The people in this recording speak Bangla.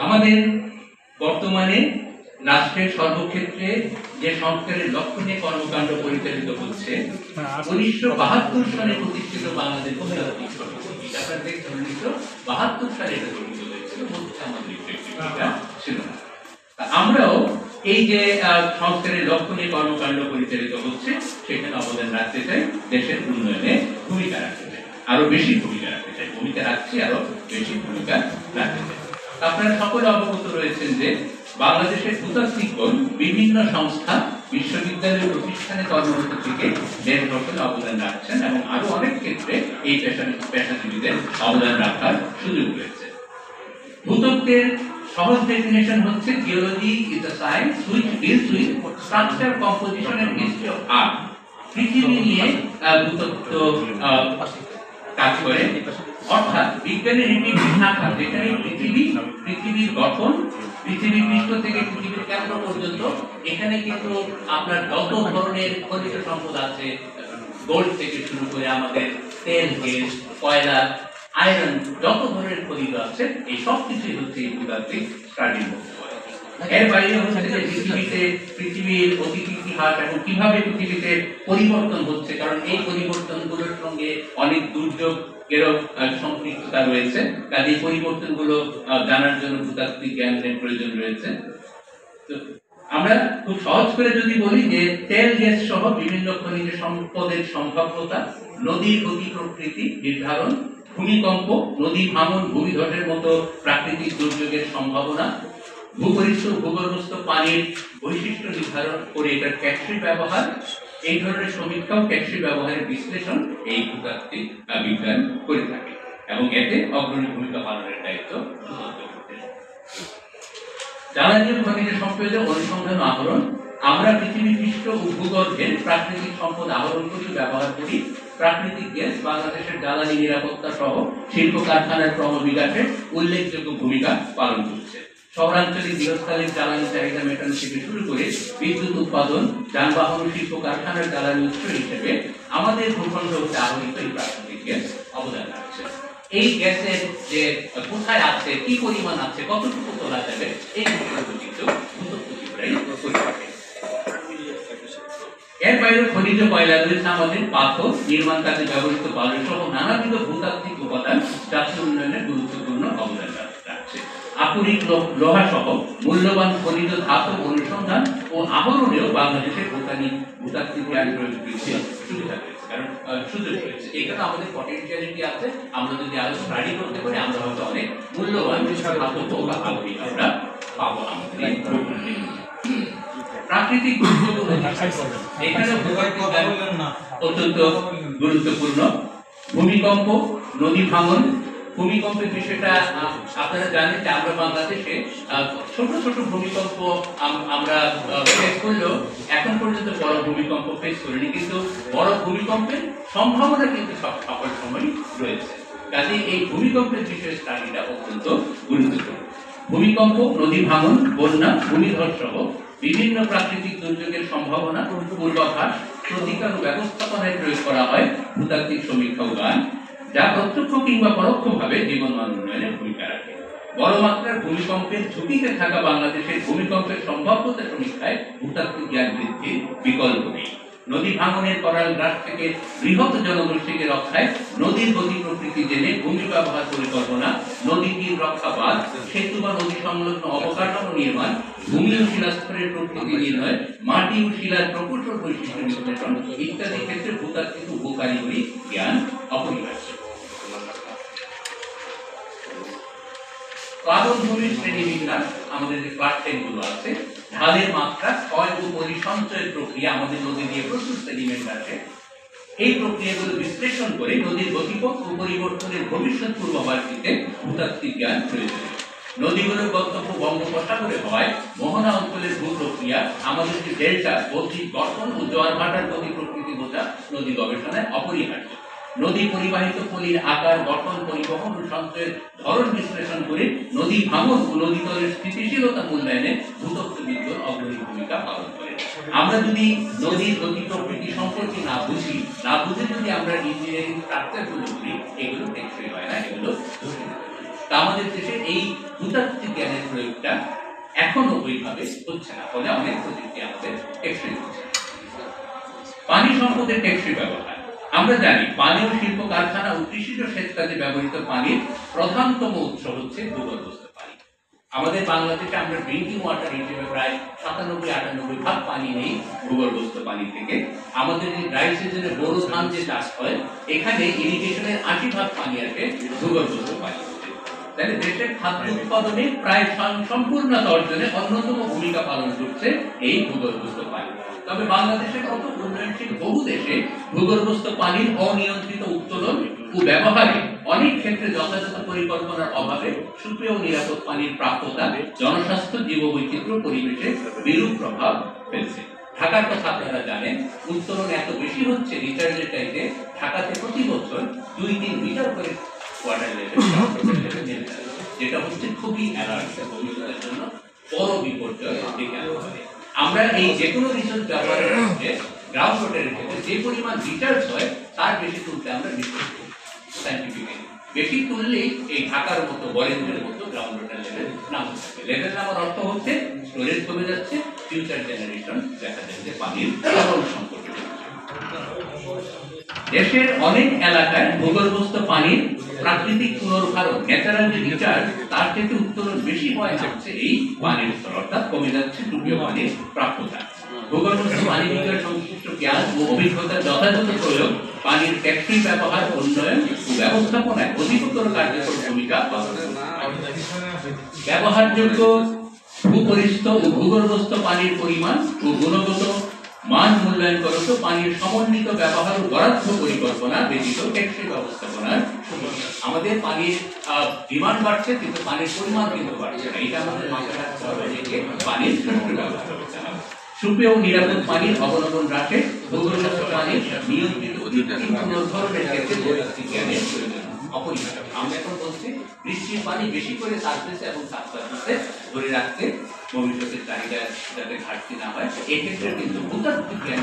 আমাদের বর্তমানে রাষ্ট্রের সর্বক্ষেত্রে যে সংস্কারের লক্ষ্য নিয়ে কর্মকাণ্ড পরিচালিত হচ্ছে 1972 সালে প্রতিষ্ঠিত বাংলাদেশ বহুজাতিক সমিতি। আপনারা দেখছেন 1972 সালে এটা গঠিত হয়েছিল, আমাদের ছিল না। আমরাও এই যে সংস্কারের লক্ষ্য নিয়ে কর্মকাণ্ড পরিচালিত হচ্ছে সেখানে অবদান রাখতে চাই, দেশের উন্নয়নে ভূমিকা রাখতে চাই, আরো বেশি ভূমিকা রাখতে চাই, ভূমিকা রাখছি আরো বেশি ভূমিকা রাখতে চাই। আপনারা সকলে অবগত রয়েছেন যে বাংলাদেশের ভূতাত্ত্বিকগণ বিভিন্ন সংস্থা, বিশ্ববিদ্যালয়, প্রতিষ্ঠানে কর্মরত থেকে দেশ গঠনে অবদান রাখছেন এবং আরো অনেক ক্ষেত্রে এই পেশাজীবীদের অবদান রাখার সুযোগ রয়েছে। ভূতত্ত্বের সহজ ডেফিনেশন হচ্ছে geology is a science which deals with structure, composition and history of earth. পৃথিবী নিয়ে ভূতত্ত্ব কাজ করে, অর্থাৎ বিজ্ঞানের একটি শাখা যেখানে পৃথিবীর গঠন, পৃথিবী পৃষ্ঠ থেকে পৃথিবীর কেন্দ্র পর্যন্ত, এখানে কিন্তু আপনার যত ধরনের খনিজ সম্পদ আছে, গোল্ড থেকে শুরু করে আমাদের তেল, গ্যাস, কয়লা, আয়রন, যত ধরনের খনিজ আছে এই সব কিছুই হচ্ছে এই ভূতাত্ত্বিক স্টাডির মধ্যে। এর বাইরে হচ্ছে যে পৃথিবীর অতীত ইতিহাস এবং কিভাবে পৃথিবীতে পরিবর্তন হচ্ছে, কারণ এই পরিবর্তনগুলোর সঙ্গে অনেক দুর্যোগেরও সম্পৃক্ততা রয়েছে। কাজে এই পরিবর্তনগুলো জানার জন্য ভূতাত্ত্বিক জ্ঞানের প্রয়োজন রয়েছে। তো আমরা খুব সহজ করে যদি বলি যে তেল, গ্যাস সহ বিভিন্ন খনিজ সম্পদের সম্ভাব্যতা, নদীর গতি প্রকৃতি নির্ধারণ, ভূমিকম্প, নদী ভাঙন, ভূমিধসের মতো প্রাকৃতিক দুর্যোগের সম্ভাবনা, ভূপরিস্থ ভূগর্ভস্থ পানির বৈশিষ্ট্য নির্ধারণ করে এটার ট্যাক্সি ব্যবহার, এই ধরনের সমীক্ষা ও ট্যাক্সি ব্যবহারের বিশ্লেষণ এই ভূতাত্ত্বিক বিজ্ঞান করে থাকে এবং এতে অগ্রণী ভূমিকা পালনের দায়িত্ব জ্বালানি ও খনিজ সম্পদের অনুসন্ধান ও আহরণ। আমরা পৃথিবী পৃষ্ঠ ও ভূগর্ভের প্রাকৃতিক সম্পদ আহরণ করি, ব্যবহার করি। প্রাকৃতিক গ্যাস বাংলাদেশের জ্বালানি নিরাপত্তা সহ শিল্প কারখানার ক্রমবিকাশে উল্লেখযোগ্য ভূমিকা পালন করছে। শহরাঞ্চলে গৃহস্থালির জ্বালানি চাহিদা মেটানো থেকে শুরু করে বিদ্যুৎ উৎপাদন, যানবাহন, শিল্প কারখানার জ্বালানি উৎস হিসেবে আমাদের ভূখণ্ড হতে আহরিত এই প্রাকৃতিক গ্যাস অবদান রাখছে। এই গ্যাসের যে কোথায় আছে, কি পরিমাণ আছে, কতটুকু তোলা যাবে, এই বিষয়গুলো কিন্তু ভূতত্ত্ববিদরাই করে থাকে। এর বাইরে খনিজ কয়লা রয়েছে আমাদের পাথর, নির্মাণ কাজে ব্যবহৃত বালু সহ নানাবিধ ভূতাত্ত্বিক উপাদান জাতীয় উন্নয়নে গুরুত্বপূর্ণ অবদান রাখছে। আকরিক লোহা সহ মূল্যবান খনিজ ধাতু অনুসন্ধান ও আহরণেও বাংলাদেশের ভূতাত্ত্বিক জ্ঞান প্রয়োগ বৃদ্ধির সুবিধা রয়েছে, কারণ সুযোগ রয়েছে। এখানে আমাদের পটেনশিয়ালিটি আছে, আমরা যদি আরো স্টাডি করতে পারি আমরা হয়তো অনেক মূল্যবান ধাতু বা আকরিক আমরা পাবো আমাদের এই ভূখণ্ডে। প্রাকৃতিক দুর্যোগ এখানে অত্যন্ত গুরুত্বপূর্ণ। ভূমিকম্প, নদী ভাঙন। ভূমিকম্পের বিষয়টা আপনারা জানেন যে আমরা বাংলাদেশে ছোট ছোট ভূমিকম্প আমরা ফেস করলেও এখন পর্যন্ত বড় ভূমিকম্প ফেস করিনি, কিন্তু বড় ভূমিকম্পের সম্ভাবনা কিন্তু সকল সময় রয়েছে। কাজে এই ভূমিকম্পের বিষয়ে স্টাডিটা অত্যন্ত গুরুত্বপূর্ণ। ভূমিকম্প, নদী ভাঙন, বন্যা, ভূমিধস সহ বিভিন্ন প্রাকৃতিক দুর্যোগের সম্ভাবনা, পূর্বাভাস, প্রতিকার ও ব্যবস্থাপনায় প্রয়োগ করা হয় ভূতাত্ত্বিক সমীক্ষা ও জ্ঞান, যা প্রত্যক্ষ কিংবা পরোক্ষভাবে জীবনমান উন্নয়নে ভূমিকা রাখে। বড় মাত্রার ভূমিকম্পের ঝুঁকিতে থাকা বাংলাদেশের ভূমিকম্পের সম্ভাব্যতা সমীক্ষায় ভূতাত্ত্বিক জ্ঞান বৃদ্ধির বিকল্প নেই। নদী ভাঙনের করাল গ্রাস থেকে বৃহৎ জনগোষ্ঠীকে রক্ষায় নদীর গতি প্রকৃতি জেনে ভূমি ব্যবহার পরিকল্পনা, নদী তীর রক্ষা বাঁধ, সেতু বা নদী সংলগ্ন অবকাঠামো নির্মাণ, ভূমি ও শিলাস্তরের প্রকৃতি নির্ণয়, মাটি ও শিলার প্রকৌশল বৈশিষ্ট্য বিশ্লেষণ ইত্যাদি ক্ষেত্রে ভূতাত্ত্বিক ও ভূকারিগরি জ্ঞান অপরিহার্য। প্লাবন ভূমির শ্রেণীবিন্যাস, আমাদের যে পাঠ্যগুলো আছে, ঢালের মাত্রা, ক্ষয় ও পরিসঞ্চয়ের প্রক্রিয়া, আমাদের নদী দিয়ে প্রচুর সেডিমেন্ট আসে, এই প্রক্রিয়াগুলো বিশ্লেষণ করে নদীর গতিপথ ও পরিবর্তনের ভবিষ্যৎ পূর্বাভাস দিতে ভূতাত্ত্বিক জ্ঞান প্রয়োজনীয়। নদীগুলোর গন্তব্য বঙ্গোপসাগরে হওয়ায় মোহনা অঞ্চলের ভূ প্রক্রিয়া, আমাদের যে ডেল্টা, বদ্বীপ গঠন ও জোয়ার ভাটার গতি প্রকৃতি বোঝা নদী গবেষণায় অপরিহার্য। নদী পরিবাহিত পলির আকার, গঠন, পরিবহন ও সঞ্চয়ের ধরন বিশ্লেষণ করে নদী ভাঙন ও নদীতলের স্থিতিশীলতা মূল্যায়নে ভূতত্ত্ববিদগণ অগ্রণী ভূমিকা পালন করে। আমরা যদি নদীর গতি প্রকৃতি সম্পর্কে না বুঝে যদি আমরা ইঞ্জিনিয়ারিং স্ট্রাকচারগুলো করি, এগুলো টেকসই হয় না, এগুলো তা আমাদের দেশে এই ভূতাত্ত্বিক জ্ঞানের প্রয়োগটা এখনো ওইভাবে হচ্ছে না, ফলে অনেক প্রযুক্তি আমাদের টেকসই হচ্ছে। পানি সম্পদের টেকসই ব্যবহার। আমরা জানি পানীয় শিল্প কারখানা ও কৃষিজ সেচ কাজে ব্যবহৃত পানির প্রধানতম উৎস হচ্ছে ভূগর্ভস্থ পানি। আমাদের বাংলাদেশে আমরা ড্রিঙ্কিং ওয়াটার হিসেবে প্রায় 97-98% পানি নেই ভূগর্ভস্থ পানি থেকে। আমাদের এই ড্রাই সিজনে বোরো ধান যে চাষ হয়, এখানে ইরিগেশনের 80% পানি আসে ভূগর্ভস্থ পানি। তাহলে দেশের খাদ্য উৎপাদনে প্রায় সম্পূর্ণতা অর্জনে অন্যতম ভূমিকা পালন করছে এই ভূগর্ভস্থ পানি। তবে বাংলাদেশের মতো উন্নয়নশীল বহু দেশে ভূগর্ভস্থ পানির অনিয়ন্ত্রিত উত্তোলন ও ব্যবহারে অনেক ক্ষেত্রে যথাযথ পরিকল্পনার অভাবে সুপেয় ও নিরাপদ পানির প্রাপ্যতা জনস্বাস্থ্য, জীববৈচিত্র্য, পরিবেশে বিরূপ প্রভাব ফেলছে। ঢাকার কথা আপনারা জানেন, উত্তোলন এত বেশি হচ্ছে রিচার্জের চাইতে ঢাকাতে প্রতি বছর 2-3 মিটার করে ওয়াটার লেভেল নেমে যাচ্ছে, যেটা হচ্ছে খুবই অ্যালার্ট, ভবিষ্যতের জন্য বড় বিপর্যয় ডেকে আনতে পারে। আমরা এই যে কোনো রিসোর্স ব্যবহারের ক্ষেত্রে গ্রাউন্ড ওয়াটারের ক্ষেত্রে যে পরিমাণ রিচার্জ হয় তার বেশি তুলতে আমরা নিশ্চিত করি সায়েন্টিফিক্যালি। বেশি তুললেই এই ঢাকার মতো বরেন্দ্রের মতো গ্রাউন্ড ওয়াটার লেভেল নামতে থাকে। লেভেল নামার অর্থ হচ্ছে স্টোরেজ কমে যাচ্ছে, ফিউচার জেনারেশন দেখা যাচ্ছে পানির চরম সংকট। দেশের অনেক এলাকায় ভূগর্ভস্থ পানির প্রাকৃতিক পুনর্ভরণ, ন্যাচারাল যে রিচার্জ, তার থেকে উত্তোলন বেশি হয় না হচ্ছে এই পানির স্তর, অর্থাৎ কমে যাচ্ছে সুপেয় পানির প্রাপ্যতা। ভূগর্ভস্থ পানি বিষয়ে সংশ্লিষ্ট জ্ঞান ও অভিজ্ঞতার যথাযথ প্রয়োগ পানির টেকসই ব্যবহার, উন্নয়ন ও ব্যবস্থাপনায় অধিকতর কার্যকর ভূমিকা পালন করে। ব্যবহারযোগ্য ভূপরিস্থ ও ভূগর্ভস্থ পানির পরিমাণ ও গুণগত মান মূল্যায়ন করত পানির সমন্বিত ব্যবহার ও বরাদ্দ পরিকল্পনা ব্যতীত টেকসই ব্যবস্থাপনার। আমাদের পানির ডিমান্ড বাড়ছে কিন্তু পানির পরিমাণ কিন্তু বাড়ছে না, এটা আমাদের মাথায় রাখতে হবে যে পানির সুষ্ঠু ব্যবহার করতে হবে। সুপেয় ও নিরাপদ পানির অবলম্বন রাখে ভূগর্ভস্থ পানির নিয়ন্ত্রিত পুনর্ভরণের ক্ষেত্রে ভূতাত্ত্বিক জ্ঞানের প্রয়োজন অপরিহার্য। আমরা এখন বলছি বৃষ্টির পানি বেশি করে সারফেসে এবং সাবসারফেসে ধরে রাখতে ভবিষ্যতের চাহিদা যাতে ঘাটতি না হয়, এক্ষেত্রে কিন্তু ভূতাত্ত্বিক জ্ঞান